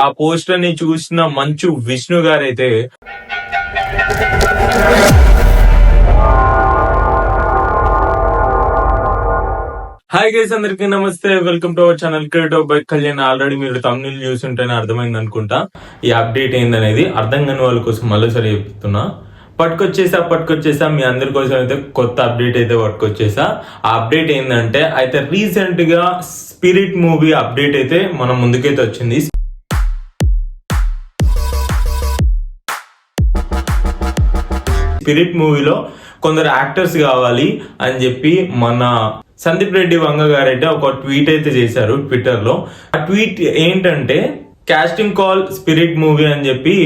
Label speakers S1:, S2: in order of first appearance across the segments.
S1: ఆ పోస్టర్ ని చూసిన మంచు విష్ణు గారైతే హాయ్ గైస్, అందరికీ నమస్తే. Welcome to our channel creative by Kalyan. Already మీరు తమిళ చూస్తుంటేనే అర్థమైంది అనుకుంటా ఈ అప్డేట్ ఏందనేది. అర్థం కాని వాళ్ళ కోసం మళ్ళీసారి చెప్తున్నా. పట్టుకొచ్చేసా మీ అందరి కోసం అయితే కొత్త అప్డేట్ అయితే పట్టుకొచ్చేసా. ఆ అప్డేట్ ఏంటంటే అయితే రీసెంట్ గా స్పిరిట్ మూవీ అప్డేట్ అయితే మన ముందుకైతే వచ్చింది. స్పిరిట్ మూవీలో కొందరు యాక్టర్స్ కావాలి అని చెప్పి మన సందీప్ రెడ్డి వంగ గారైతే ఒక ట్వీట్ అయితే చేశారు ట్విట్టర్ లో. ఆ ట్వీట్ ఏంటంటే కాస్టింగ్ కాల్ స్పిరిట్ మూవీ అని చెప్పి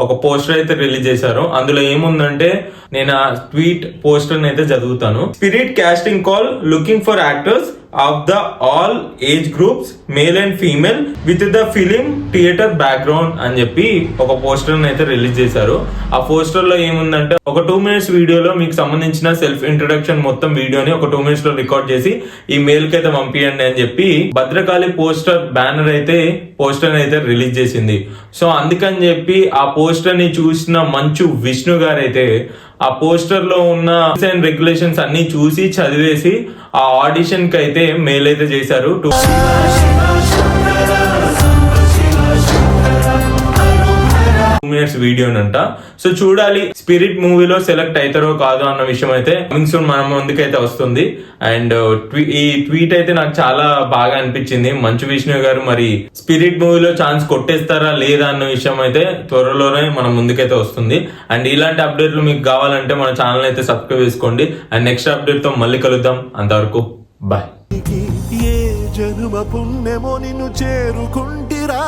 S1: ఒక పోస్టర్ అయితే రిలీజ్ చేశారు. అందులో ఏముందంటే నేను ఆ ట్వీట్ పోస్టర్ అయితే చదువుతాను. Spirit casting call looking for actors of the all age groups male and female with the film theatre background అని చెప్పి ఒక పోస్టర్ అయితే రిలీజ్ చేశారు. ఆ పోస్టర్ లో ఏముందంటే ఒక 2 minutes వీడియోలో మీకు సంబంధించిన సెల్ఫ్ ఇంట్రొడక్షన్ మొత్తం వీడియోని ఒక 2 minutes లో రికార్డ్ చేసి ఈ మెయిల్ కి అయితే పంపియండి అని చెప్పి భద్రకాళి పోస్టర్ అయితే రిలీజ్ చేసింది. సో అందుకని చెప్పి ఆ పోస్టర్ ని చూసిన మంచు విష్ణు గారైతే ఆ పోస్టర్ లో ఉన్న రెగ్యులేషన్స్ అన్ని చూసి చదివేసి ఆ ఆడిషన్ కి అయితే మెయిల్ అయితే చేశారు. 2 minutes వీడియోనంట. సో చూడాలి స్పిరిట్ మూవీలో సెలెక్ట్ అవుతారో కాదో అన్న విషయం అయితే కమింగ్ సూన్ మన ముందుకైతే వస్తుంది. అండ్ ఈ ట్వీట్ అయితే నాకు చాలా బాగా అనిపించింది. మంచు విష్ణు గారు మరి స్పిరిట్ మూవీలో ఛాన్స్ కొట్టేస్తారా లేదా అన్న విషయం అయితే త్వరలోనే మన ముందుకైతే వస్తుంది. అండ్ ఇలాంటి అప్డేట్లు మీకు కావాలంటే మన ఛానల్ అయితే సబ్స్క్రైబ్ చేసుకోండి. అండ్ నెక్స్ట్ అప్డేట్ తో మళ్ళీ కలుద్దాం. అంతవరకు బాయ్.
S2: ఏ జన్మ పుణ్యమో నిన్ను చేరుకుంటిరా.